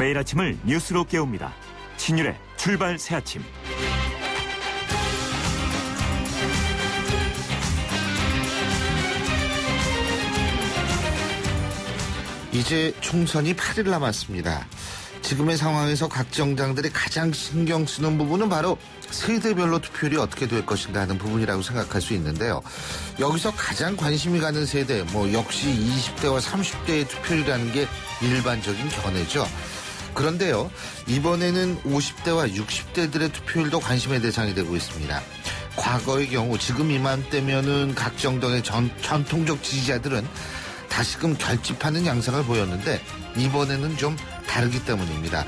매일 아침을 뉴스로 깨웁니다. 신율의 출발 새아침. 이제 총선이 8일 남았습니다. 지금의 상황에서 각 정당들이 가장 신경 쓰는 부분은 바로 세대별로 투표율이 어떻게 될 것인가 하는 부분이라고 생각할 수 있는데요. 여기서 가장 관심이 가는 세대, 역시 20대와 30대의 투표율이라는 게 일반적인 견해죠. 그런데요, 이번에는 50대와 60대들의 투표율도 관심의 대상이 되고 있습니다. 과거의 경우 지금 이맘때면은 각 정당의 전통적 지지자들은 다시금 결집하는 양상을 보였는데 이번에는 좀 다르기 때문입니다.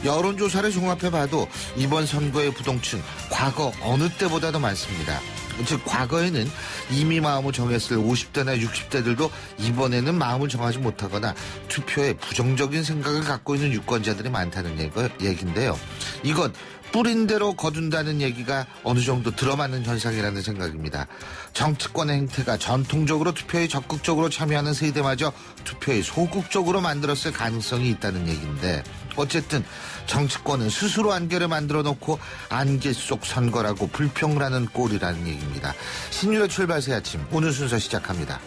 여론조사를 종합해봐도 이번 선거의 부동층 과거 어느 때보다도 많습니다. 즉 과거에는 이미 마음을 정했을 50대나 60대들도 이번에는 마음을 정하지 못하거나 투표에 부정적인 생각을 갖고 있는 유권자들이 많다는 얘기인데요. 이건 뿌린 대로 거둔다는 얘기가 어느 정도 들어맞는 현상이라는 생각입니다. 정치권의 행태가 전통적으로 투표에 적극적으로 참여하는 세대마저 투표에 소극적으로 만들었을 가능성이 있다는 얘기인데, 어쨌든 정치권은 스스로 안개를 만들어 놓고 안개 속 선거라고 불평을 하는 꼴이라는 얘기입니다. 신율의 출발 새 아침, 오늘 순서 시작합니다.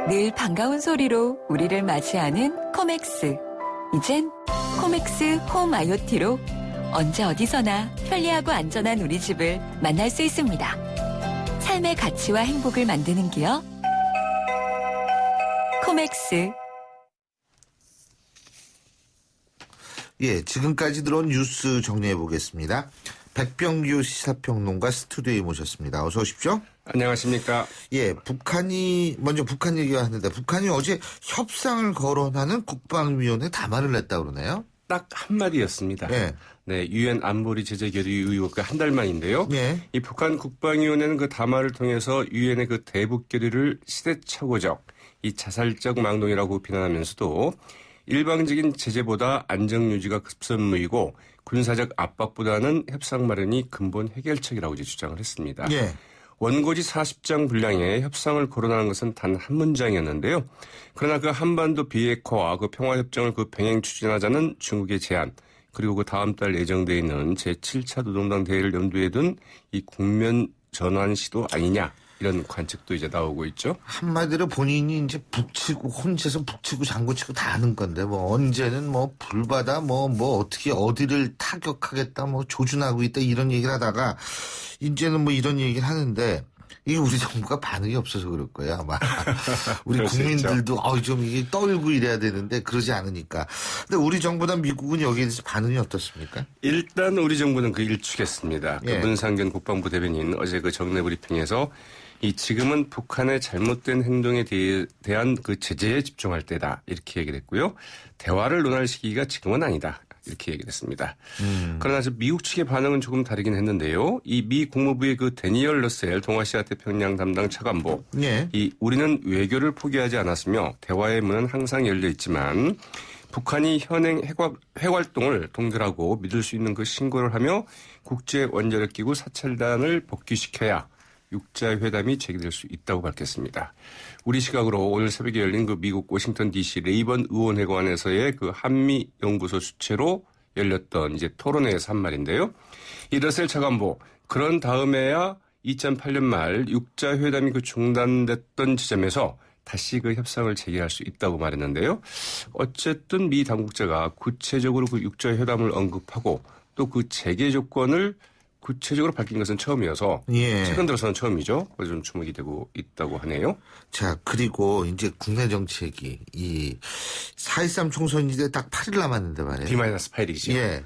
늘 반가운 소리로 우리를 맞이하는 코맥스. 이젠 코맥스 홈 IoT로 언제 어디서나 편리하고 안전한 우리 집을 만날 수 있습니다. 삶의 가치와 행복을 만드는 기업 코맥스. 예, 지금까지 들어온 뉴스 정리해 보겠습니다. 백병규 시사평론가 스튜디오에 모셨습니다. 어서 오십시오. 안녕하십니까. 예, 먼저 북한 얘기가 하는데, 북한이 어제 협상을 거론하는 국방위원회 담화를 냈다고 그러네요. 딱 한마디였습니다. 예. 네, 유엔 안보리 제재 결의 의혹과 한 달 만인데요. 예. 이 북한 국방위원회는 그 담화를 통해서 유엔의 그 대북 결의를 시대착오적, 이 자살적 망동이라고 비난하면서도 일방적인 제재보다 안정 유지가 급선무이고 군사적 압박보다는 협상 마련이 근본 해결책이라고 이제 주장을 했습니다. 예. 원고지 40장 분량에 협상을 거론하는 것은 단 한 문장이었는데요. 그러나 그 한반도 비핵화와 그 평화협정을 그 병행 추진하자는 중국의 제안, 그리고 그 다음 달 예정되어 있는 제7차 노동당 대회를 염두에 둔 이 국면 전환 시도 아니냐, 이런 관측도 이제 나오고 있죠. 한마디로 본인이 이제 혼자서 북치고 장구치고 다 하는 건데, 언제는 불바다, 어떻게 어디를 타격하겠다, 조준하고 있다, 이런 얘기를 하다가, 이제는 이런 얘기를 하는데, 이게 우리 정부가 반응이 없어서 그럴 거예요, 아마. 우리 국민들도, 좀 이게 떨고 이래야 되는데, 그러지 않으니까. 근데 우리 정부나 미국은 여기에 대해서 반응이 어떻습니까? 일단 우리 정부는 그 일축했습니다. 예. 그 문상균 국방부 대변인 어제 그 정례 브리핑에서 지금은 북한의 잘못된 행동에 대한 그 제재에 집중할 때다, 이렇게 얘기를 했고요. 대화를 논할 시기가 지금은 아니다, 이렇게 얘기를 했습니다. 그러나 미국 측의 반응은 조금 다르긴 했는데요. 이 미 국무부의 그 데니얼 러셀 동아시아 태평양 담당 차관보, 예. 우리는 외교를 포기하지 않았으며 대화의 문은 항상 열려 있지만 북한이 현행 핵활동을 동결하고 믿을 수 있는 그 신고를 하며 국제 원자력 기구 사찰단을 복귀시켜야 육자회담이 재개될 수 있다고 밝혔습니다. 우리 시각으로 오늘 새벽에 열린 그 미국 워싱턴 DC 레이번 의원회관에서의 그 한미 연구소 주최로 열렸던 이제 토론회에서 한 말인데요. 이 러셀 차관보, 그런 다음에야 2008년 말 육자회담이 그 중단됐던 지점에서 다시 그 협상을 재개할 수 있다고 말했는데요. 어쨌든 미 당국자가 구체적으로 그 육자회담을 언급하고 또 그 재개 조건을 구체적으로 밝힌 것은 처음이어서, 예. 최근 들어서는 처음이죠. 그래서 좀 주목이 되고 있다고 하네요. 자, 그리고 이제 국내 정책이 4.13 총선이 이제 딱 8일 남았는데 말이에요. D-8일이죠. 예.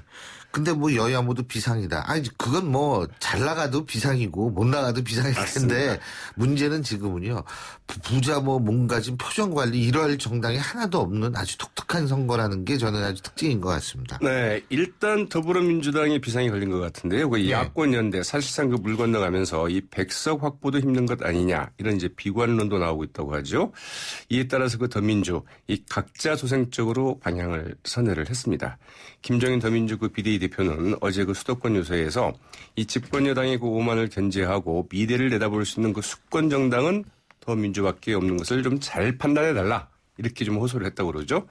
근데 뭐 여야 모두 비상이다. 아니 그건 뭐 잘 나가도 비상이고 못 나가도 비상일 텐데 문제는 지금은요. 부자 뭐 몸가짐 표정 관리 이럴 정당이 하나도 없는 아주 독특한 선거라는 게 저는 아주 특징인 것 같습니다. 네, 일단 더불어민주당이 비상이 걸린 것 같은데요. 그 야권 연대 사실상 그 물 건너가면서 이 백석 확보도 힘든 것 아니냐 이런 이제 비관론도 나오고 있다고 하죠. 이에 따라서 그 더민주 이 각자 소생적으로 방향을 선회를 했습니다. 김정인 더민주 그 비대위 대표는 어제 그 수도권 유세에서 이 집권 여당의 그 오만을 견제하고 미래를 내다볼 수 있는 그 수권 정당은 더민주밖에 없는 것을 좀 잘 판단해 달라 이렇게 좀 호소를 했다고 그러죠.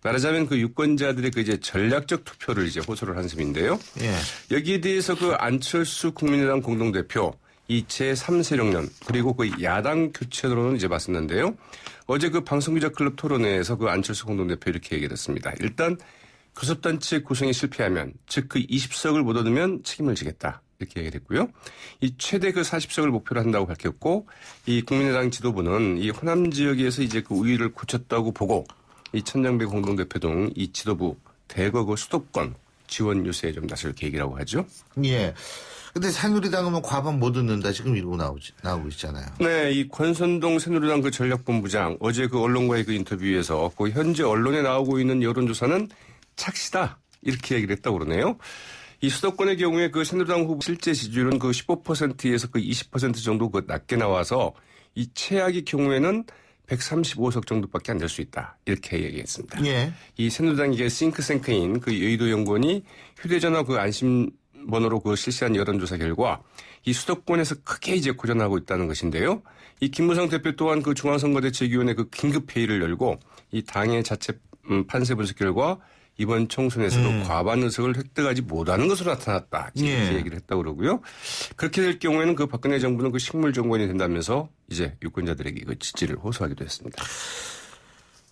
말하자면 그 유권자들의 그 이제 전략적 투표를 이제 호소를 한 셈인데요. 예. 여기에 대해서 그 안철수 국민의당 공동대표 이 제3세력론 그리고 그 야당 교체론은 이제 맞섰는데요. 어제 그 방송기자클럽 토론회에서 그 안철수 공동대표 이렇게 얘기를 했습니다. 일단 교섭단체 구성에 실패하면 즉 그 20석을 못 얻으면 책임을 지겠다. 이렇게 얘기를 했고요. 이 최대 그 40석을 목표로 한다고 밝혔고 이 국민의당 지도부는 이 호남 지역에서 이제 그 우위를 굳혔다고 보고 이 천장배 공동대표 등 이 지도부 대거 그 수도권 지원 유세에 좀 나설 계획이라고 하죠. 예. 근데 새누리당은 뭐 과반 못 얻는다 지금 이러고 나오고 있잖아요. 네, 이 권선동 새누리당 그 전략본부장 어제 그 언론과의 그 인터뷰에서 그 현재 언론에 나오고 있는 여론조사는 착시다 이렇게 얘기를 했다고 그러네요. 이 수도권의 경우에 그 새누리당 후보 실제 지지율은 그 15%에서 그 20% 정도 그 낮게 나와서 이 최악의 경우에는 135석 정도밖에 안 될 수 있다. 이렇게 얘기했습니다. 예. 이 새누리당의 싱크탱크인 그 여의도 연구원이 휴대전화 그 안심번호로 그 실시한 여론조사 결과 이 수도권에서 크게 이제 고전하고 있다는 것인데요. 이 김무성 대표 또한 그 중앙선거대책위원회 그 긴급회의를 열고 이 당의 자체 판세 분석 결과 이번 총선에서도 과반 의석을 획득하지 못하는 것으로 나타났다. 이렇게 얘기를 했다고 그러고요. 그렇게 될 경우에는 그 박근혜 정부는 그 식물 정권이 된다면서 이제 유권자들에게 그 지지를 호소하기도 했습니다.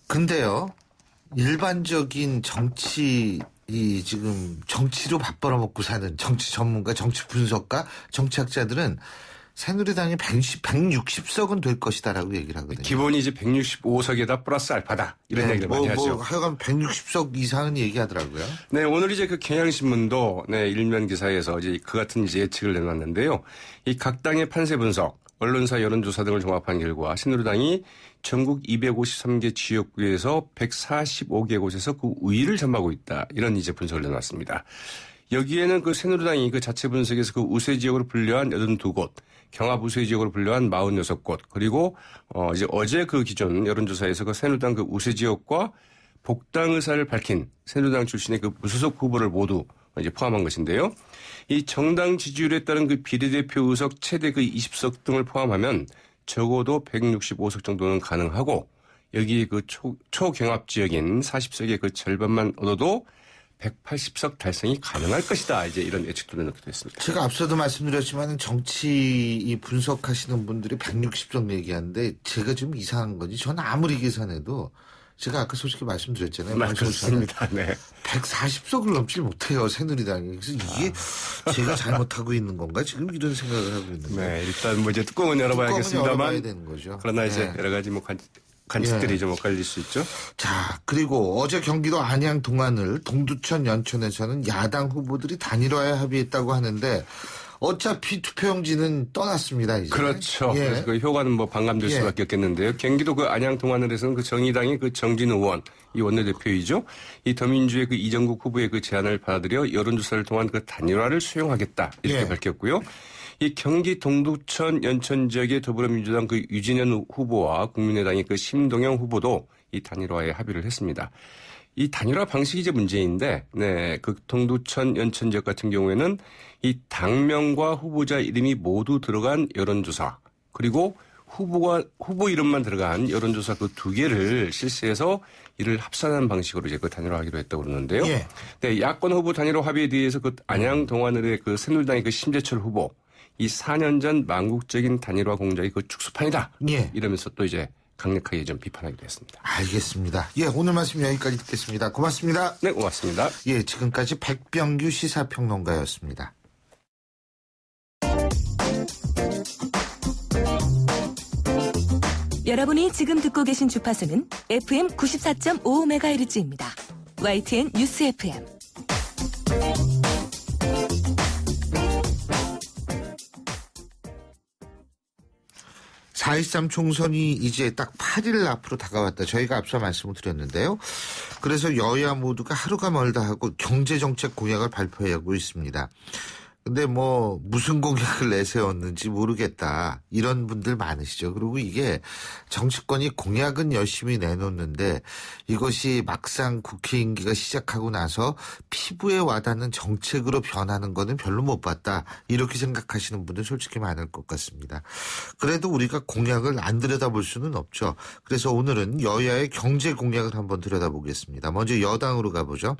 근데요, 일반적인 지금 정치로 밥 벌어먹고 사는 정치 전문가, 정치 분석가, 정치학자들은 새누리당이 160석은 될 것이다라고 얘기를 하거든요. 기본이 이제 165석에다 플러스 알파다. 이런 얘기를 많이 하죠. 하여간 160석 이상은 얘기하더라고요. 네, 오늘 이제 그 경향신문도 네, 일면 기사에서 이제 그 같은 이제 예측을 내놨는데요. 이 각 당의 판세 분석, 언론사 여론조사 등을 종합한 결과 새누리당이 전국 253개 지역구에서 145개 곳에서 그 우위를 점하고 있다. 이런 이제 분석을 내놨습니다. 여기에는 그 새누리당이 그 자체 분석에서 그 우세 지역으로 분류한 82곳, 경합 우세 지역으로 분류한 46곳, 그리고 이제 어제 그 기존 여론조사에서 그 새누리당 그 우세 지역과 복당 의사를 밝힌 새누리당 출신의 그 무소속 후보를 모두 이제 포함한 것인데요. 이 정당 지지율에 따른 그 비례대표 의석 최대 그 20석 등을 포함하면 적어도 165석 정도는 가능하고 여기 그 초경합 지역인 40석의 그 절반만 얻어도 180석 달성이 가능할 것이다. 이제 이런 예측도 내놓기도 했습니다. 제가 앞서도 말씀드렸지만 정치 분석하시는 분들이 160석 얘기하는데 제가 좀 이상한 건지 저는 아무리 계산해도 제가 아까 솔직히 말씀드렸잖아요. 그렇습니다. 네. 140석을 넘지 못해요. 새누리당이. 그래서 이게 제가 잘못하고 있는 건가? 지금 이런 생각을 하고 있는데. 네. 일단 뭐 이제 뚜껑은 열어봐야겠습니다만. 열어봐야 되는 거죠. 그러나 이제 여러 가지 뭐 관측들이 좀 엇갈릴 수 있죠. 자, 그리고 어제 경기도 안양 동안을 동두천 연천에서는 야당 후보들이 단일화에 합의했다고 하는데 어차피 투표용지는 떠났습니다. 이제. 그렇죠. 예. 그래서 그 효과는 뭐 반감될 수밖에 없겠는데요. 경기도 그 안양 동안을에서는 그 정의당의 그 정진 의원 이 원내대표이죠. 이 더민주의 그 이정국 후보의 그 제안을 받아들여 여론조사를 통한 그 단일화를 수용하겠다 이렇게 밝혔고요. 이 경기 동두천 연천 지역의 더불어민주당 그 유진현 후보와 국민의당의 그 심동영 후보도 이 단일화에 합의를 했습니다. 이 단일화 방식이 이제 문제인데, 네, 그 동두천 연천 지역 같은 경우에는 이 당명과 후보자 이름이 모두 들어간 여론조사, 그리고 후보 이름만 들어간 여론조사 그 두 개를 실시해서 이를 합산한 방식으로 이제 그 단일화하기로 했다고 그러는데요. 예. 네, 야권 후보 단일화 합의에 대해서 그 안양 동안을의 그 새누리당의 그 심재철 후보, 이 4년 전 망국적인 단일화 공작이 그 축소판이다. 예. 이러면서 또 이제 강력하게 좀 비판하기도 했습니다. 알겠습니다. 예, 오늘 말씀 여기까지 듣겠습니다. 고맙습니다. 네, 고맙습니다. 예, 지금까지 백병규 시사평론가였습니다. 여러분이 지금 듣고 계신 주파수는 FM 94.5MHz입니다. YTN 뉴스 FM. 4.13 총선이 이제 딱 8일 앞으로 다가왔다. 저희가 앞서 말씀을 드렸는데요. 그래서 여야 모두가 하루가 멀다 하고 경제정책 공약을 발표하고 있습니다. 근데 뭐 무슨 공약을 내세웠는지 모르겠다. 이런 분들 많으시죠. 그리고 이게 정치권이 공약은 열심히 내놓는데 이것이 막상 국회 임기가 시작하고 나서 피부에 와닿는 정책으로 변하는 거는 별로 못 봤다. 이렇게 생각하시는 분들 솔직히 많을 것 같습니다. 그래도 우리가 공약을 안 들여다볼 수는 없죠. 그래서 오늘은 여야의 경제 공약을 한번 들여다보겠습니다. 먼저 여당으로 가보죠.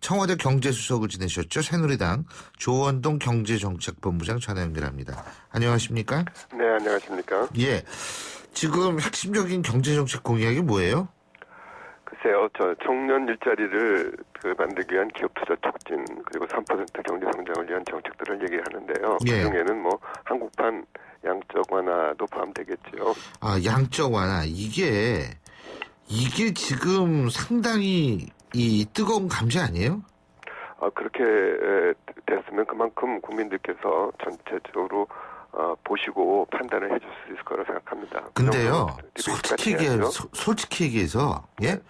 청와대 경제수석을 지내셨죠. 새누리당 조원동 경제정책본부장 전화 연결합니다. 안녕하십니까? 네, 안녕하십니까? 예. 지금 핵심적인 경제정책 공약이 뭐예요? 글쎄요, 저 청년 일자리를 만들기 위한 기업 투자 촉진 그리고 3% 경제 성장을 위한 정책들을 얘기하는데요. 예. 그중에는 뭐 한국판 양적 완화도 포함되겠죠. 아, 양적 완화. 이게 지금 상당히 이 뜨거운 감지 아니에요? 그렇게 됐으면 그만큼 국민들께서 전체적으로 보시고 판단을 해줄 수 있을 거라고 생각합니다. 근데요, 솔직히 얘기해서, 예?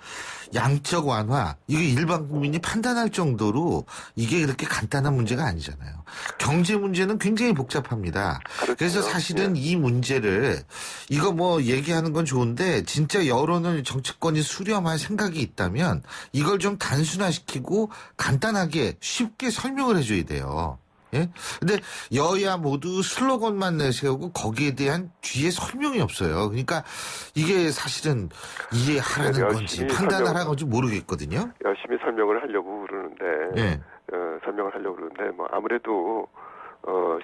양적 완화, 이게 일반 국민이 판단할 정도로 이게 그렇게 간단한 문제가 아니잖아요. 경제 문제는 굉장히 복잡합니다. 그렇죠. 그래서 사실은 이 문제를, 이거 뭐 얘기하는 건 좋은데, 진짜 여론을 정치권이 수렴할 생각이 있다면, 이걸 좀 단순화시키고 간단하게 쉽게 설명을 해줘야 돼요. 예? 근데 여야 모두 슬로건만 내세우고 거기에 대한 뒤에 설명이 없어요. 그러니까 이게 사실은 이해하라는 건지 판단하라는 건지 모르겠거든요. 열심히 설명을 하려고 그러는데, 예. 설명을 하려고 그러는데, 뭐 아무래도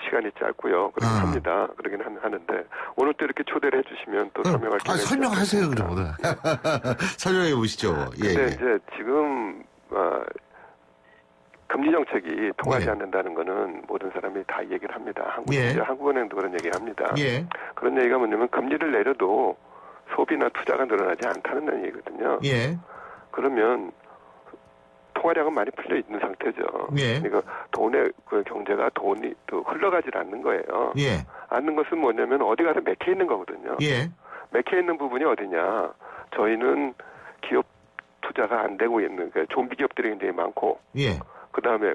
시간이 짧고요. 그렇게 합니다. 그러긴 하는데 오늘 또 이렇게 초대를 해주시면 또 설명할 기회가 설명하세요 그러면. 설명해 보시죠. 예. 근데 이제 지금 금리 정책이 통하지 예. 않는다는 거는 모든 사람이 다 얘기를 합니다. 예. 한국은행도 그런 얘기를 합니다. 예. 그런 얘기가 뭐냐면 금리를 내려도 소비나 투자가 늘어나지 않다는 얘기거든요. 예. 그러면 통화량은 많이 풀려 있는 상태죠. 예. 그러니까 돈의 경제가 돈이 또 흘러가질 않는 거예요. 예. 않는 것은 뭐냐면 어디 가서 맥혀 있는 거거든요. 예. 맥혀 있는 부분이 어디냐? 저희는 기업 투자가 안 되고 있는 좀비 기업들이 굉장히 많고, 예. 그 다음에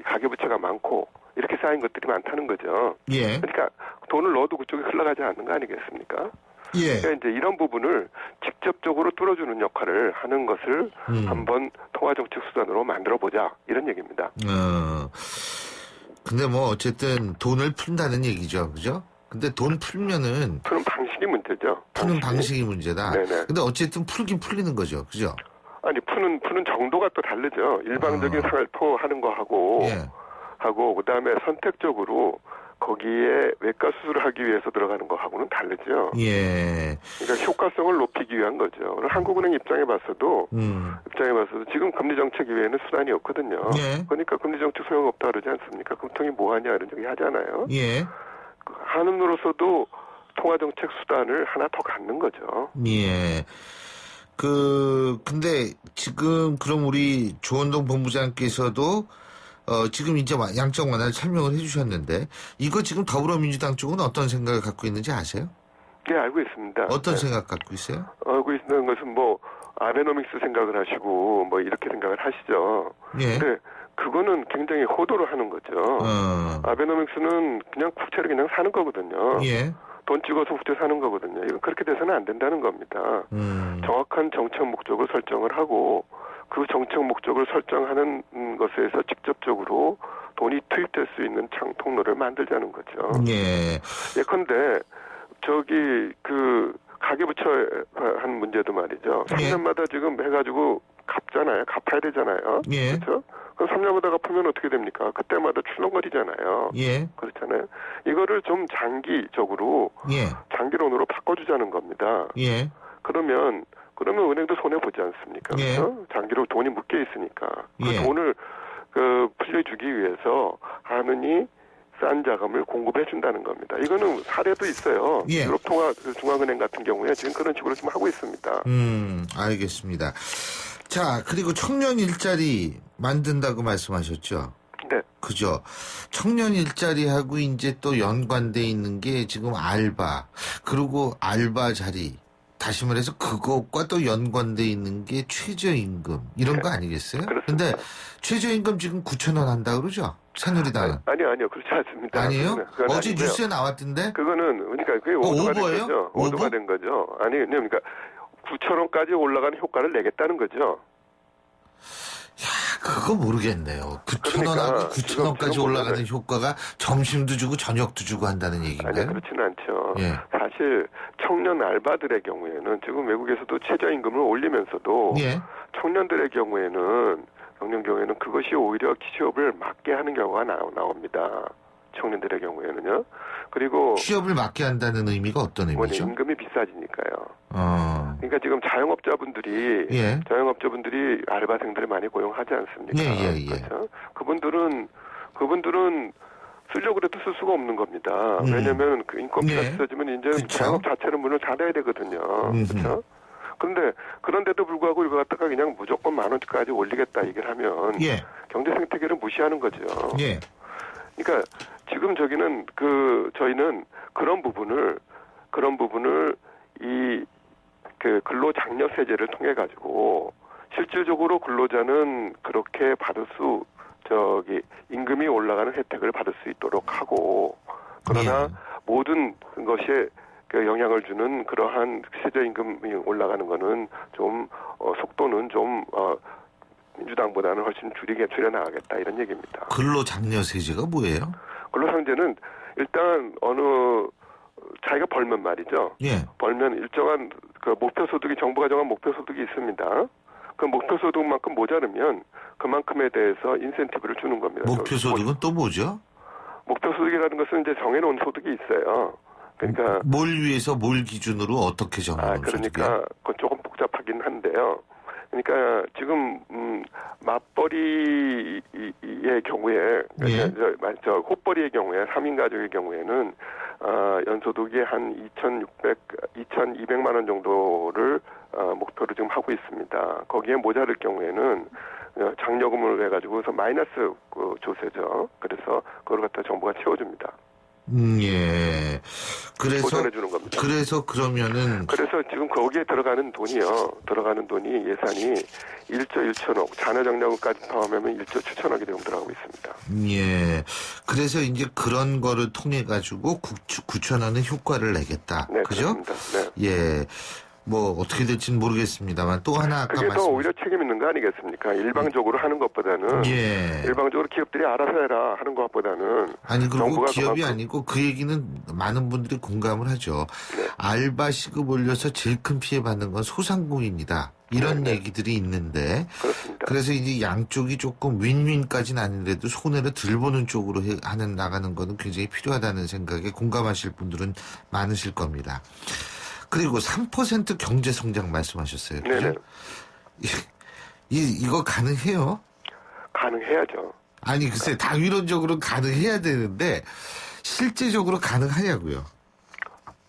가계부채가 많고 이렇게 쌓인 것들이 많다는 거죠. 예. 그러니까 돈을 넣어도 그쪽에 흘러가지 않는 거 아니겠습니까? 예. 그러니까 이제 이런 부분을 직접적으로 뚫어주는 역할을 하는 것을 한번 통화정책 수단으로 만들어보자 이런 얘기입니다. 근데 뭐 어쨌든 돈을 푼다는 얘기죠, 그죠? 근데 돈 풀면은 푸는 방식이 문제죠. 푸는 방식이 문제다. 네네. 근데 어쨌든 풀긴 풀리는 거죠, 그죠? 아니 푸는 정도가 또 다르죠. 일방적인 살포 하는 거 하고 예. 그다음에 선택적으로 거기에 외과 수술을 하기 위해서 들어가는 거 하고는 다르죠. 예. 그러니까 효과성을 높이기 위한 거죠. 한국은행 입장에 봤어도 지금 금리 정책 이외에는 수단이 없거든요. 예. 그러니까 금리 정책 소용없다 그러지 않습니까? 금통이 뭐 하냐 이런 얘기 하잖아요. 예. 한은으로서도 통화 정책 수단을 하나 더 갖는 거죠. 예. 근데 지금 그럼 우리 조원동 본부장께서도 지금 이제 양적 완화를 설명을 해주셨는데 이거 지금 더불어민주당 쪽은 어떤 생각을 갖고 있는지 아세요? 네, 알고 있습니다. 어떤 네. 생각 갖고 있어요? 알고 있는 것은 뭐 아베노믹스 생각을 하시고 뭐 이렇게 생각을 하시죠. 예. 근데 그거는 굉장히 호도로 하는 거죠. 아베노믹스는 그냥 국채를 그냥 사는 거거든요. 예. 돈 찍어서 국채 사는 거거든요. 이건 그렇게 돼서는 안 된다는 겁니다. 정확한 정책 목적을 설정을 하고 그 정책 목적을 설정하는 것에서 직접적으로 돈이 투입될 수 있는 통로를 만들자는 거죠. 예. 예컨대 가계부채 한 문제도 말이죠. 3년마다 지금 해가지고 갚아야 되잖아요. 예. 그렇죠? 그럼 3년마다 갚으면 어떻게 됩니까? 그때마다 출렁거리잖아요. 예. 그렇잖아요. 이거를 좀 장기적으로 예. 장기론으로 바꿔주자는 겁니다. 예. 그러면 은행도 손해 보지 않습니까? 예. 그렇죠? 장기로 돈이 묶여 있으니까 그 예. 돈을 풀려주기 위해서 하느니 싼 자금을 공급해 준다는 겁니다. 이거는 사례도 있어요. 예. 유럽 중앙은행 같은 경우에 지금 그런 식으로 지금 하고 있습니다. 알겠습니다. 자, 그리고 청년 일자리 만든다고 말씀하셨죠? 네. 그죠. 청년 일자리하고 이제 또 연관돼 있는 게 지금 알바, 그리고 알바 자리, 다시 말해서 그것과 또 연관돼 있는 게 최저임금 이런 거 아니겠어요? 그렇습니다. 근데 최저임금 지금 9,000원 한다 그러죠? 새누리당은. 아니요. 그렇지 않습니다. 아니에요? 그건 어제 아니고요. 뉴스에 나왔던데? 그거는 그러니까 그게 오버가 된 오버예요? 거죠. 오버? 오버가 된 거죠. 아니 그러니까 9,000원까지 올라가는 효과를 내겠다는 거죠. 그거 모르겠네요. 9,000원하고 그러니까 9,000원까지 지금 올라가는 보면은- 효과가 점심도 주고 저녁도 주고 한다는 얘기인가요? 아니 그렇지는 않죠. 예. 사실 청년 알바들의 경우에는 지금 외국에서도 최저임금을 올리면서도 예. 청년들의 경우에는 그것이 오히려 취업을 막게 하는 경우가 나옵니다. 청년들의 경우에는요. 그리고 취업을 막게 한다는 의미가 어떤 뭐냐, 의미죠? 임금이 비싸지니까요. 어. 그러니까 지금 자영업자분들이 예. 알바생들을 많이 고용하지 않습니까? 예. 그렇죠? 그분들은 쓰려고 해도 쓸 수가 없는 겁니다. 왜냐하면 그 인건비가 예. 비싸지면 이제 그쵸. 자영업 자체는 문을 닫아야 되거든요. 그렇죠? 그런데도 불구하고 이거 갖다가 그냥 무조건 10,000원까지 올리겠다 얘기를 하면 예. 경제 생태계를 무시하는 거죠. 예. 그러니까 지금 저희는 그런 부분을 이 그 근로장려세제를 통해 가지고 실질적으로 근로자는 그렇게 임금이 올라가는 혜택을 받을 수 있도록 하고, 그러나 예. 모든 것에 그 영향을 주는 그러한 최저임금이 올라가는 거는 좀 속도는 좀 민주당보다는 훨씬 줄여나가겠다 이런 얘기입니다. 근로장려세제가 뭐예요? 근로상제는 일단 자기가 벌면 말이죠. 예. 벌면 일정한 그 목표소득이 정부가 정한 목표소득이 있습니다. 그 목표소득만큼 모자르면 그만큼에 대해서 인센티브를 주는 겁니다. 목표소득은 또 뭐죠? 목표소득이라는 것은 이제 정해놓은 소득이 있어요. 그러니까 뭘 위해서 뭘 기준으로 어떻게 정하는 소득이에요? 그러니까 그건 조금 복잡하긴 한데요. 그러니까 지금 맞벌이의 경우에 예. 호벌이의 경우에 3인 가족의 경우에는 연소득이 한 2,200만 원 정도를 목표로 지금 하고 있습니다. 거기에 모자랄 경우에는 장려금을 해가지고서 마이너스 조세죠. 그래서 그걸 갖다 정부가 채워줍니다. 예. 보전해주는 겁니다. 그래서 지금 거기에 들어가는 돈이 예산이 1조 1천억, 자녀장려금까지 포함하면 1조 7천억이 정도 들어가고 있습니다. 예. 그래서 이제 그런 거를 통해 가지고 9,000원의 효과를 내겠다. 네, 그죠? 그렇습니다. 네. 예. 뭐 어떻게 될지는 모르겠습니다만 또 하나 아까 그게 더 오히려 책임 있는 거 아니겠습니까? 일방적으로 하는 것보다는 예. 일방적으로 기업들이 알아서 해라 하는 것보다는 아니 그리고 정부가 기업이 그만큼- 아니고 그 얘기는 많은 분들이 공감을 하죠. 네. 알바 시급 올려서 제일 큰 피해 받는 건 소상공인이다. 이런 네. 얘기들이 있는데 그렇습니다. 그래서 이제 양쪽이 조금 윈윈까지는 아니더라도 손해를 덜 보는 쪽으로 나가는 거는 굉장히 필요하다는 생각에 공감하실 분들은 많으실 겁니다. 그리고 3% 경제 성장 말씀하셨어요. 그죠? 네네. 이거 가능해요? 가능해야죠. 아니 글쎄 당위론적으로 가능해야 되는데 실제적으로 가능하냐고요.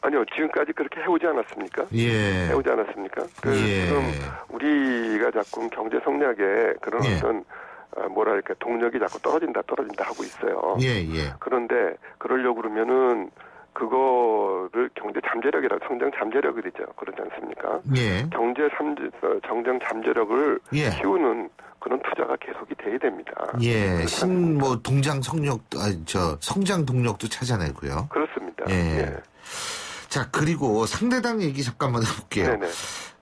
아니요, 지금까지 그렇게 해오지 않았습니까? 예. 해오지 않았습니까? 예. 지금 우리가 자꾸 경제 성장에 그런 예. 어떤 동력이 자꾸 떨어진다 하고 있어요. 예. 그런데 그러려고 그러면은 그거를 경제 잠재력이라 성장 잠재력이죠. 그렇지 않습니까? 예. 정장 잠재력을 예. 키우는 그런 투자가 계속이 돼야 됩니다. 예. 성장 동력도 찾아내고요. 그렇습니다. 예. 자, 그리고 상대당 얘기 잠깐만 해볼게요. 네네.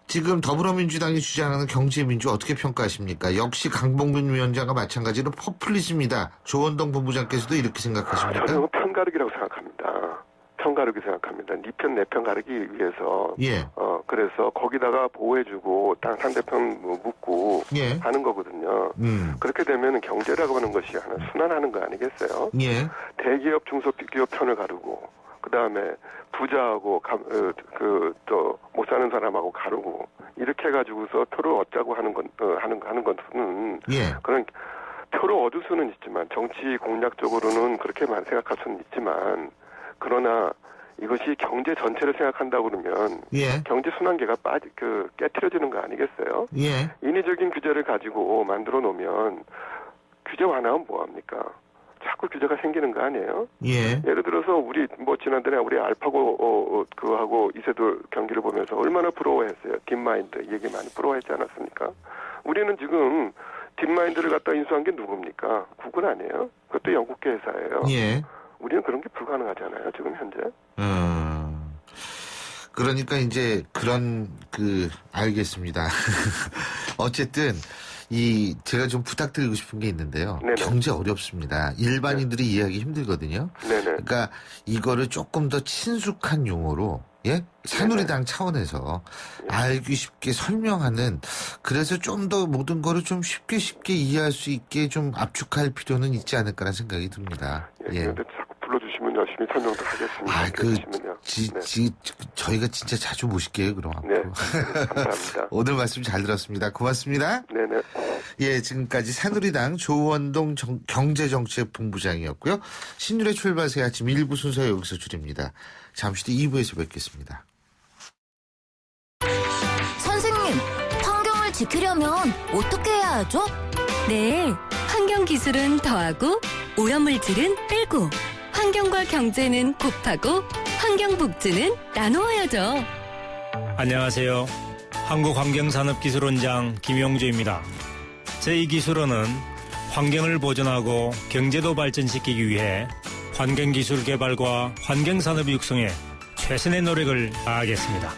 지금 더불어민주당이 주장하는 경제민주 어떻게 평가하십니까? 역시 강봉균 위원장과 마찬가지로 포퓰리즘이다. 조원동 본부장께서도 이렇게 생각하십니까? 저는 편가르기라고 생각합니다. 편가르기 생각합니다. 네 편 내 편 가르기 위해서 예. 그래서 거기다가 보호해주고 상대편 묻고 예. 하는 거거든요. 그렇게 되면 경제라고 하는 것이 하나 순환하는 거 아니겠어요? 예. 대기업 중소기업 편을 가르고 그 다음에 부자하고 못 사는 사람하고 가르고 이렇게 해가지고서 표를 얻자고 하는 것은 예. 그런 표를 얻을 수는 있지만 정치 공략적으로는 그렇게만 생각할 수는 있지만 그러나 이것이 경제 전체를 생각한다 그러면 예. 경제 순환계가 깨트려지는 거 아니겠어요? 예. 인위적인 규제를 가지고 만들어 놓으면 규제 완화하면 뭐합니까? 자꾸 규제가 생기는 거 아니에요? 예. 예를 들어서 우리 지난달에 우리 알파고 그하고 이세돌 경기를 보면서 얼마나 부러워했어요. 딥마인드 얘기 많이 부러워했지 않았습니까? 우리는 지금 딥마인드를 갖다 인수한 게 누굽니까? 구글 아니에요? 그것도 영국계 회사예요. 예. 우리는 그런 게 불가능하잖아요. 지금 현재. 그러니까 이제 알겠습니다. 어쨌든 제가 좀 부탁드리고 싶은 게 있는데요. 네네. 경제 어렵습니다. 일반인들이 이해하기 힘들거든요. 네네. 그러니까 이거를 조금 더 친숙한 용어로 새누리당 차원에서 알기 쉽게 설명하는, 그래서 좀 더 모든 거를 좀 쉽게 이해할 수 있게 좀 압축할 필요는 있지 않을까라는 생각이 듭니다. 예. 근데 자꾸 불러주시면 열심히 설명도 하겠습니다. 저희가 진짜 자주 모실게요, 그럼. 네. 감사합니다. 오늘 말씀 잘 들었습니다. 고맙습니다. 네네. 예, 지금까지 새누리당 조원동 경제정책본부장이었고요. 신율의 출발새 아침 1부 순서 여기서 줄입니다. 잠시 뒤 2부에서 뵙겠습니다. 선생님, 환경을 지키려면 어떻게 해야 하죠? 네, 환경기술은 더하고 오염물질은 빼고 환경과 경제는 곱하고 환경복지는 나누어야죠. 안녕하세요. 한국환경산업기술원장 김용주입니다. 제2기술원은 환경을 보존하고 경제도 발전시키기 위해 환경기술 개발과 환경산업 육성에 최선의 노력을 다하겠습니다.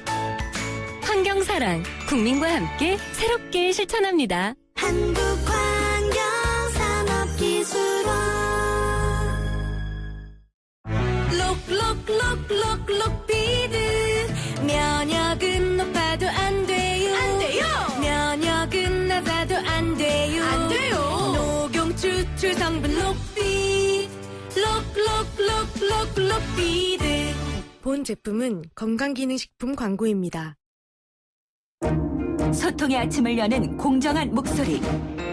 환경사랑, 국민과 함께 새롭게 실천합니다. 한국환경산업기술원 록록록록록비드 면역은 높아도 안 돼요. 면역은 낮아도 안 돼요. 녹용 추출 성분 록비 록록록록록비드. 본 제품은 건강기능식품 광고입니다. 소통의 아침을 여는 공정한 목소리,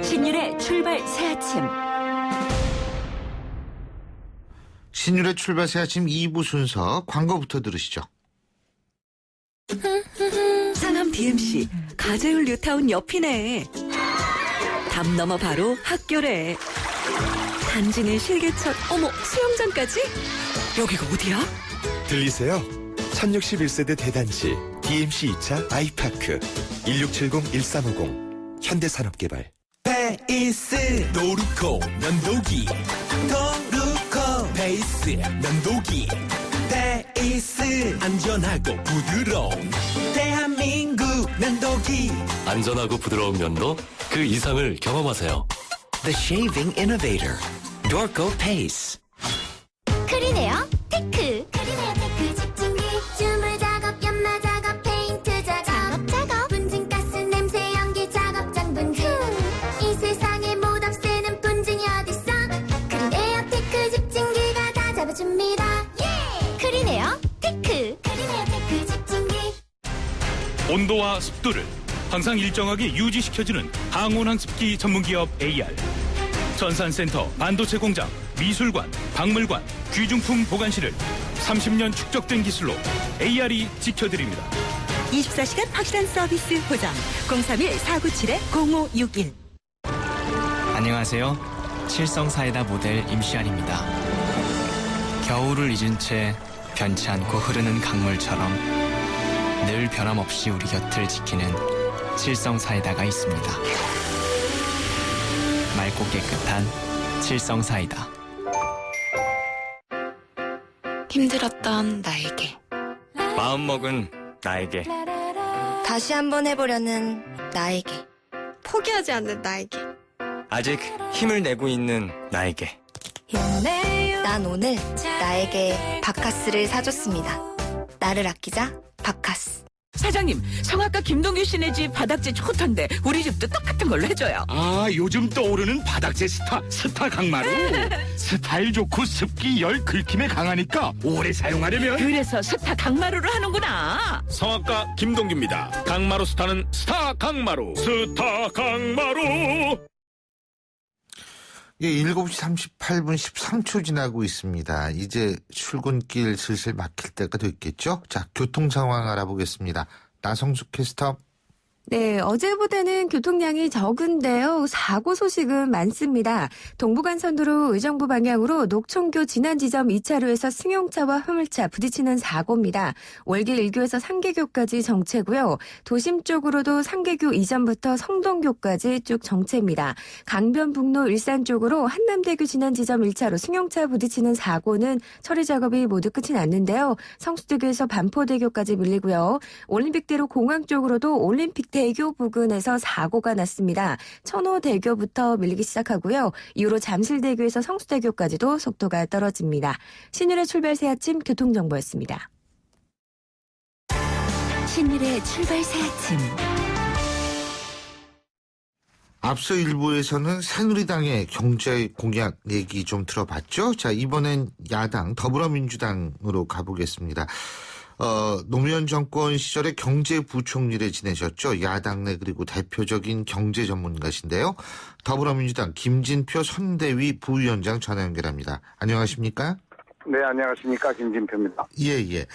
신율의 출발 새아침. 신율의 출발새 아침 2부 순서 광고부터 들으시죠. 상암 DMC 가재울 뉴타운 옆이네. 담 넘어 바로 학교래. 단지는 실개천, 어머 수영장까지? 여기가 어디야? 들리세요? 1061세대 대단지 DMC 2차 아이파크 1670-1350 현대산업개발. 베이스 노루코 면도기 도루코 베이스 면도기. 베이스 안전하고 부드러운 대한민국 면도기. 안전하고 부드러운 면도 그 이상을 경험하세요. The Shaving Innovator Dorco Pace. 크리네어 테크. 크리네어 테크 집중기. 주물 작업, 연마 작업, 페인트 작업. 분진가스, 냄새, 연기 작업장 분진. 이 세상에 못 없애는 분진이 어딨어. 크리네어 테크 집중기가 다 잡아줍니다. 크리네어 테크. 크리네어 테크 집중기. 온도와 습도를 항상 일정하게 유지시켜주는 항온항습기 전문기업 AR. 전산센터, 반도체 공장, 미술관, 박물관, 귀중품 보관실을 30년 축적된 기술로 AR이 지켜드립니다. 24시간 확실한 서비스 보장. 031-497-0561. 안녕하세요. 칠성사이다 모델 임시안입니다. 겨울을 잊은 채 변치 않고 흐르는 강물처럼 늘 변함없이 우리 곁을 지키는 칠성사이다가 있습니다. 맑고 깨끗한 칠성사이다. 힘들었던 나에게, 마음먹은 나에게, 다시 한번 해보려는 나에게, 포기하지 않는 나에게, 아직 힘을 내고 있는 나에게. 난 오늘 나에게 바카스를 사줬습니다. 나를 아끼자 바카스. 사장님, 성악가 김동규 씨네 집 바닥재 좋던데 우리 집도 똑같은 걸로 해줘요. 아, 요즘 떠오르는 바닥재 스타 강마루. 스타일 좋고 습기 열 긁힘에 강하니까 오래 사용하려면. 그래서 스타 강마루를 하는구나. 성악가 김동규입니다. 강마루 스타는 스타 강마루. 스타 강마루. 예, 7시 38분 13초 지나고 있습니다. 이제 출근길 슬슬 막힐 때가 됐겠죠? 자, 교통 상황 알아보겠습니다. 나성숙 캐스터. 네, 어제보다는 교통량이 적은데요. 사고 소식은 많습니다. 동부간선도로 의정부 방향으로 녹촌교 진안 지점 2차로에서 승용차와 화물차 부딪히는 사고입니다. 월길 1교에서 상계교까지 정체고요. 도심 쪽으로도 상계교 이전부터 성동교까지 쭉 정체입니다. 강변북로 일산 쪽으로 한남대교 진안 지점 1차로 승용차 부딪히는 사고는 처리 작업이 모두 끝이 났는데요. 성수대교에서 반포대교까지 밀리고요. 올림픽대로 공항 쪽으로도 올림픽대교 부근에서 사고가 났습니다. 천호대교부터 밀리기 시작하고요. 이후로 잠실대교에서 성수대교까지도 속도가 떨어집니다. 신일의 출발 새 아침 교통정보였습니다. 신일의 출발 새 아침. 앞서 일부에서는 새누리당의 경제 공약 얘기 좀 들어봤죠? 자, 이번엔 야당 더불어민주당으로 가보겠습니다. 노무현 정권 시절에 경제부총리를 지내셨죠. 야당 내 그리고 대표적인 경제 전문가신데요. 더불어민주당 김진표 선대위 부위원장 전화 연결합니다. 안녕하십니까? 네, 안녕하십니까. 김진표입니다. 예.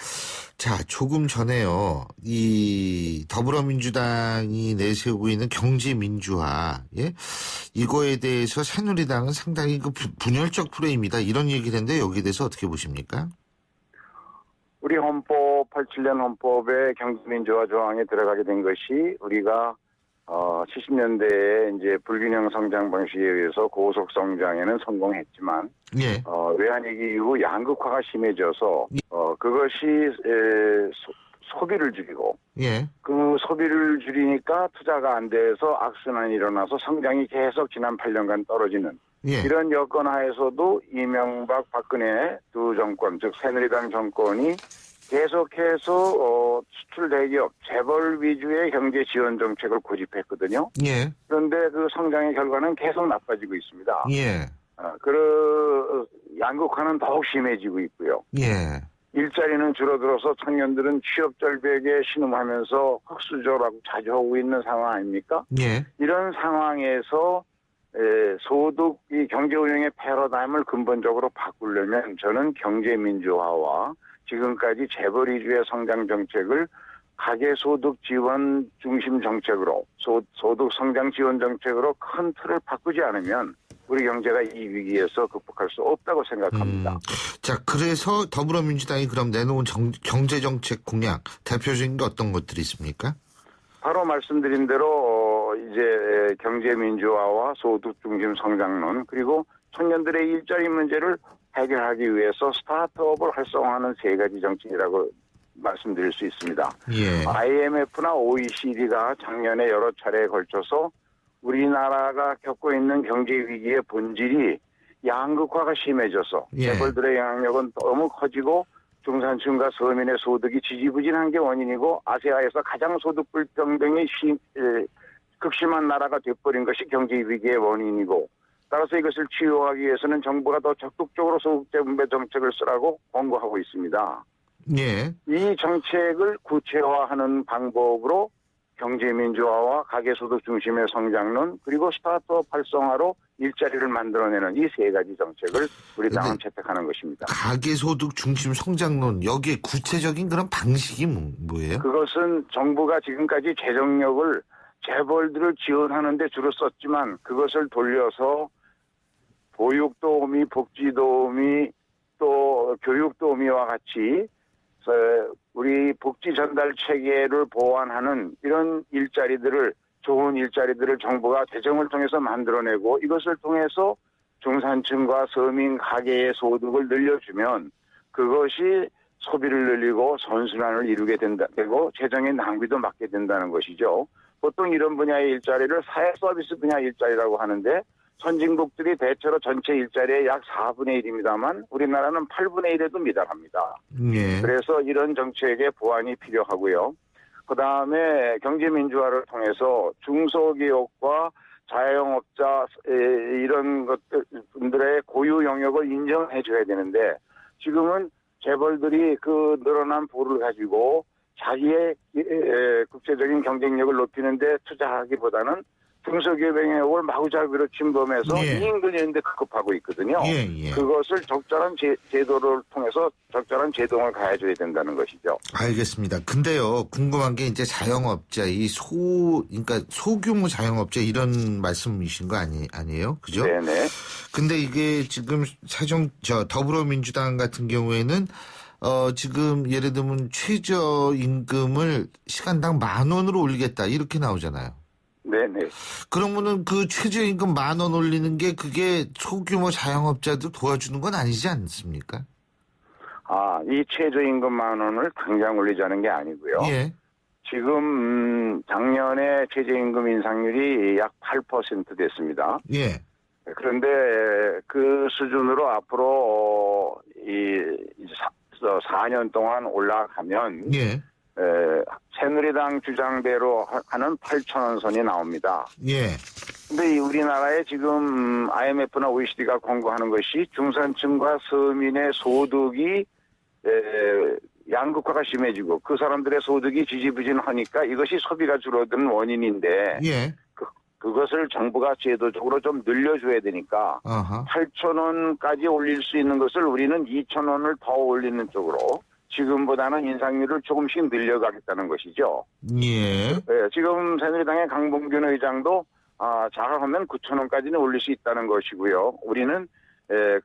자, 조금 전에요. 이 더불어민주당이 내세우고 있는 경제민주화, 예? 이거에 대해서 새누리당은 상당히 그 분열적 프레임이다. 이런 얘기를 했는데 여기에 대해서 어떻게 보십니까? 우리 헌법 87년 헌법에 경제민주화 조항에 들어가게 된 것이 우리가 70년대에 이제 불균형 성장 방식에 의해서 고속 성장에는 성공했지만 외환위기 이후 양극화가 심해져서 그것이 소비를 줄이고 그 소비를 줄이니까 투자가 안 돼서 악순환이 일어나서 성장이 계속 지난 8년간 떨어지는 이런 여건 하에서도 이명박 박근혜 두 정권 즉 새누리당 정권이 계속해서 수출 대기업 재벌 위주의 경제 지원 정책을 고집했거든요. 그런데 그 성장의 결과는 계속 나빠지고 있습니다. 양극화는 더욱 심해지고 있고요. 일자리는 줄어들어서 청년들은 취업 절벽에 신음하면서 흑수저라고 자주 하고 있는 상황 아닙니까? 이런 상황에서 소득, 이 경제 운영의 패러다임을 근본적으로 바꾸려면 저는 경제 민주화와 지금까지 재벌 위주의 성장 정책을 가계소득 지원 중심 정책으로 소득 성장 지원 정책으로 큰 틀을 바꾸지 않으면 우리 경제가 이 위기에서 극복할 수 없다고 생각합니다. 자, 그래서 더불어민주당이 그럼 내놓은 경제정책 공약 대표적인 게 어떤 것들이 있습니까? 바로 말씀드린 대로 이제 경제 민주화와 소득 중심 성장론 그리고 청년들의 일자리 문제를 해결하기 위해서 스타트업을 활성화하는 세 가지 정책이라고 말씀드릴 수 있습니다. IMF나 OECD가 작년에 여러 차례에 걸쳐서 우리나라가 겪고 있는 경제 위기의 본질이 양극화가 심해져서 재벌들의 영향력은 너무 커지고 중산층과 서민의 소득이 지지부진한 게 원인이고 아시아에서 가장 소득 불평등이 극심한 나라가 돼버린 것이 경제 위기의 원인이고 따라서 이것을 치유하기 위해서는 정부가 더 적극적으로 소득 재분배 정책을 쓰라고 권고하고 있습니다. 이 정책을 구체화하는 방법으로 경제민주화와 가계소득 중심의 성장론 그리고 스타트업 활성화로 일자리를 만들어내는 이 세 가지 정책을 우리 당은 채택하는 것입니다. 가계소득 중심 성장론 여기에 구체적인 그런 방식이 뭐예요? 그것은 정부가 지금까지 재정력을 재벌들을 지원하는 데 주로 썼지만 그것을 돌려서 보육도우미, 복지도우미 또 교육도우미와 같이 우리 복지 전달 체계를 보완하는 이런 일자리들을 좋은 일자리들을 정부가 재정을 통해서 만들어내고 이것을 통해서 중산층과 서민 가계의 소득을 늘려주면 그것이 소비를 늘리고 선순환을 이루게 되고 재정의 낭비도 막게 된다는 것이죠. 보통 이런 분야의 일자리를 사회 서비스 분야 일자리라고 하는데 선진국들이 대체로 전체 일자리의 약 4분의 1입니다만 우리나라는 8분의 1에도 미달합니다. 그래서 이런 정책의 보완이 필요하고요. 그다음에 경제민주화를 통해서 중소기업과 자영업자 이런 것들의 고유 영역을 인정해 줘야 되는데 지금은 재벌들이 그 늘어난 부를 가지고 자기의 국제적인 경쟁력을 높이는 데 투자하기보다는 중소기업행역을 마구잡이로 침범해서 예. 이인근이었는데 급급하고 있거든요. 예. 그것을 적절한 제도를 통해서 적절한 제동을 가해줘야 된다는 것이죠. 알겠습니다. 근데요, 궁금한 게 이제 자영업자, 그러니까 소규모 자영업자 이런 말씀이신 거 아니에요? 그죠? 네네. 근데 이게 지금 더불어민주당 같은 경우에는 지금 예를 들면 최저임금을 시간당 10,000원으로 올리겠다 이렇게 나오잖아요. 네네. 그러면은 그 최저임금 10,000원 올리는 게 그게 소규모 자영업자들 도와주는 건 아니지 않습니까? 이 최저임금 10,000원을 당장 올리자는 게 아니고요. 예. 지금 작년에 최저임금 인상률이 약 8% 됐습니다. 예. 그런데 그 수준으로 앞으로 이제 4년 동안 올라가면 예. 새누리당 주장대로 하는 8,000원 선이 나옵니다. 예. 근데 우리나라에 지금 IMF나 OECD가 권고하는 것이 중산층과 서민의 소득이 양극화가 심해지고 그 사람들의 소득이 지지부진하니까 이것이 소비가 줄어드는 원인인데 예. 그것을 정부가 제도적으로 좀 늘려줘야 되니까 8,000원까지 올릴 수 있는 것을 우리는 2,000원을 더 올리는 쪽으로 지금보다는 인상률을 조금씩 늘려가겠다는 것이죠. 예. 지금 새누리당의 강봉균 의장도 자하하면 9,000원까지는 올릴 수 있다는 것이고요. 우리는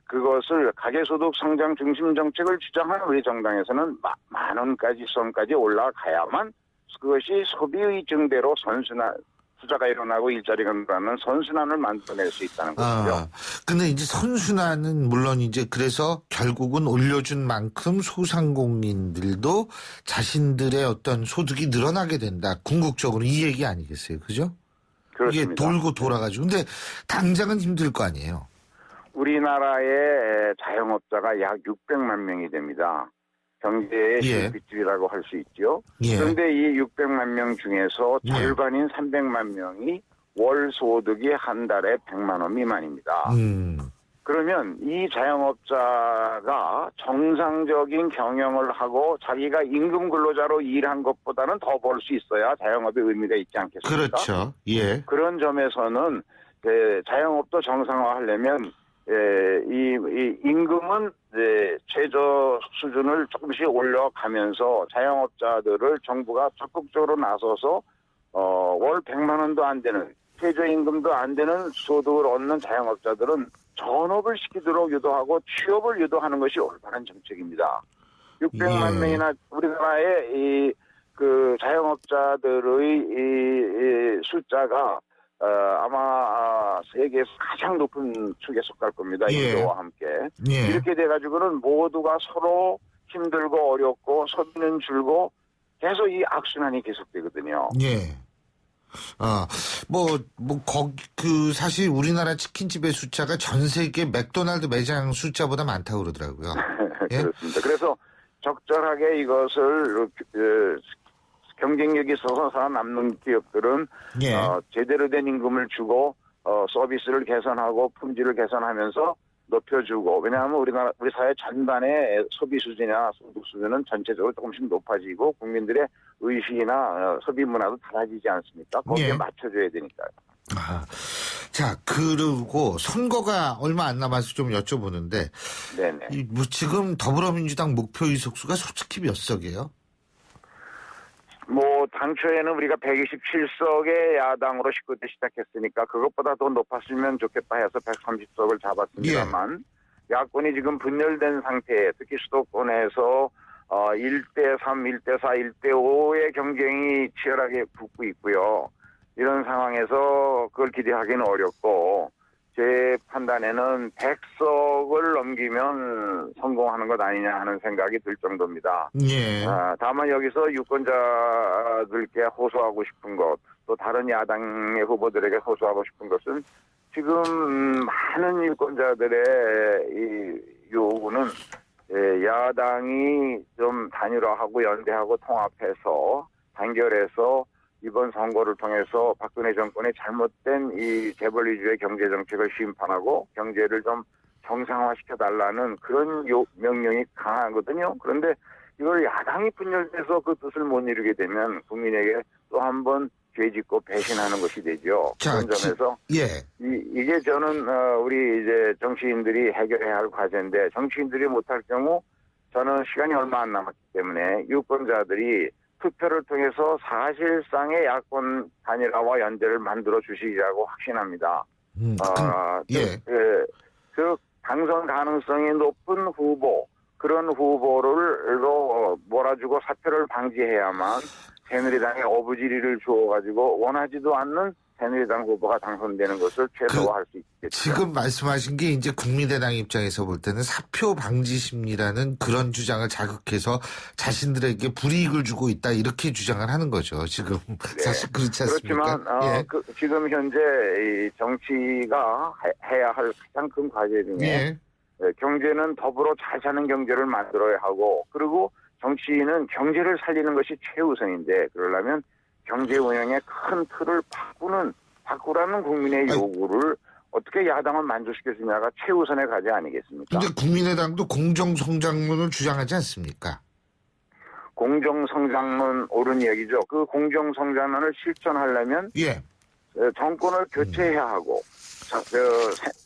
그것을 가계소득 성장 중심 정책을 주장하는 우리 정당에서는 10,000원까지 선까지 올라가야만 그것이 소비의 증대로 투자가 일어나고 일자리가 늘어나는 선순환을 만들어낼 수 있다는 것이죠. 근데 이제 선순환은 물론 이제 그래서 결국은 올려준 만큼 소상공인들도 자신들의 어떤 소득이 늘어나게 된다. 궁극적으로 이 얘기 아니겠어요? 그죠? 그렇습니다. 이게 돌고 돌아가지고. 근데 당장은 힘들 거 아니에요? 우리나라의 자영업자가 약 600만 명이 됩니다. 경제의 실핏줄이라고 할 수 있죠. 그런데 이 600만 명 중에서 절반인 300만 명이 월 소득이 한 달에 100만 원 미만입니다. 그러면 이 자영업자가 정상적인 경영을 하고 자기가 임금 근로자로 일한 것보다는 더 벌 수 있어야 자영업의 의미가 있지 않겠습니까? 그렇죠. 예. 그런 점에서는 자영업도 정상화하려면 이 임금은 최저 수준을 조금씩 올려가면서 자영업자들을 정부가 적극적으로 나서서 월 100만 원도 안 되는 최저임금도 안 되는 소득을 얻는 자영업자들은 전업을 시키도록 유도하고 취업을 유도하는 것이 올바른 정책입니다. 600만 명이나 우리나라의 그 자영업자들의 이 숫자가 아마 세계에서 가장 높은 축에 속할 겁니다. 인도와 함께. 이렇게 돼가지고는 모두가 서로 힘들고 어렵고 소비는 줄고 계속 이 악순환이 계속되거든요. 예. 사실 우리나라 치킨집의 숫자가 전 세계 맥도날드 매장 숫자보다 많다고 그러더라고요. 예? 그렇습니다. 그래서 적절하게 이것을 경쟁력이 있어서 살아남는 기업들은 제대로 된 임금을 주고 서비스를 개선하고 품질을 개선하면서 높여주고, 왜냐하면 우리 사회 전반의 소비 수준이나 소득 수준은 전체적으로 조금씩 높아지고 국민들의 의식이나 소비 문화도 달라지지 않습니까? 거기에 맞춰줘야 되니까요. 자, 그리고 선거가 얼마 안 남아서 좀 여쭤보는데, 네네. 지금 더불어민주당 목표 의석수가 솔직히 몇 석이에요? 당초에는 우리가 127석의 야당으로 19대 시작했으니까 그것보다 더 높았으면 좋겠다 해서 130석을 잡았습니다만, 야권이 지금 분열된 상태에 특히 수도권에서 1대3, 1대4, 1대5의 경쟁이 치열하게 붙고 있고요. 이런 상황에서 그걸 기대하기는 어렵고, 제 판단에는 100석을 넘기면 성공하는 것 아니냐 하는 생각이 들 정도입니다. 다만 여기서 유권자들께 호소하고 싶은 것, 또 다른 야당의 후보들에게 호소하고 싶은 것은 지금 많은 유권자들의 이 요구는 야당이 좀 단일화하고 연대하고 통합해서 단결해서 이번 선거를 통해서 박근혜 정권의 잘못된 이 재벌 위주의 경제 정책을 심판하고 경제를 좀 정상화시켜달라는 그런 명령이 강하거든요. 그런데 이걸 야당이 분열돼서 그 뜻을 못 이루게 되면 국민에게 또 한 번 죄짓고 배신하는 것이 되죠. 자, 그런 점에서 예. 이게 저는 우리 이제 정치인들이 해결해야 할 과제인데 정치인들이 못할 경우 저는 시간이 얼마 안 남았기 때문에 유권자들이 투표를 통해서 사실상의 야권 단일화와 연대를 만들어 주시리라고 확신합니다. 예. 그 당선 가능성이 높은 후보 그런 후보를 몰아주고 사표를 방지해야만 새누리당에 어부지리를 주어가지고 원하지도 않는 새누리당 후보가 당선되는 것을 최소화할 수 있겠죠. 지금 말씀하신 게 이제 국민의당 입장에서 볼 때는 사표 방지 심리라는 그런 주장을 자극해서 자신들에게 불이익을 주고 있다 이렇게 주장을 하는 거죠. 지금 네. 사실 그렇지 않습니까? 그렇지만 예. 지금 현재 이 정치가 해야 할 가장 큰 과제 중에 예. 경제는 더불어 잘 사는 경제를 만들어야 하고 그리고 정치인은 경제를 살리는 것이 최우선인데 그러려면 경제 운영의 큰 틀을 바꾸라는 국민의 요구를 어떻게 야당은 만족시킬 수 있냐가 최우선의 과제 아니겠습니까? 근데 국민의당도 공정성장론을 주장하지 않습니까? 공정성장론 옳은 얘기죠. 그 공정성장론을 실천하려면 예. 정권을 교체해야 하고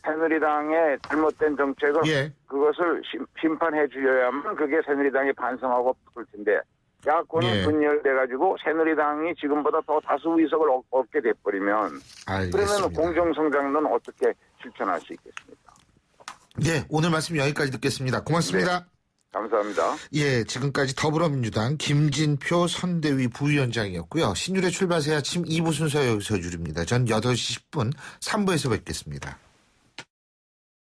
새누리당의 잘못된 정책을 예. 그것을 심판해 주어야만 그게 새누리당이 반성하고 바꿀 텐데 야권은 예. 분열돼가지고 새누리당이 지금보다 더 다수 의석을 얻게 돼버리면 그러면 공정성장론 어떻게 실천할 수 있겠습니까? 네, 오늘 말씀 여기까지 듣겠습니다. 고맙습니다. 네, 감사합니다. 예, 지금까지 더불어민주당 김진표 선대위 부위원장이었고요. 신율의 출발새 아침 2부 순서 여기서 줄입니다. 전 8시 10분 3부에서 뵙겠습니다.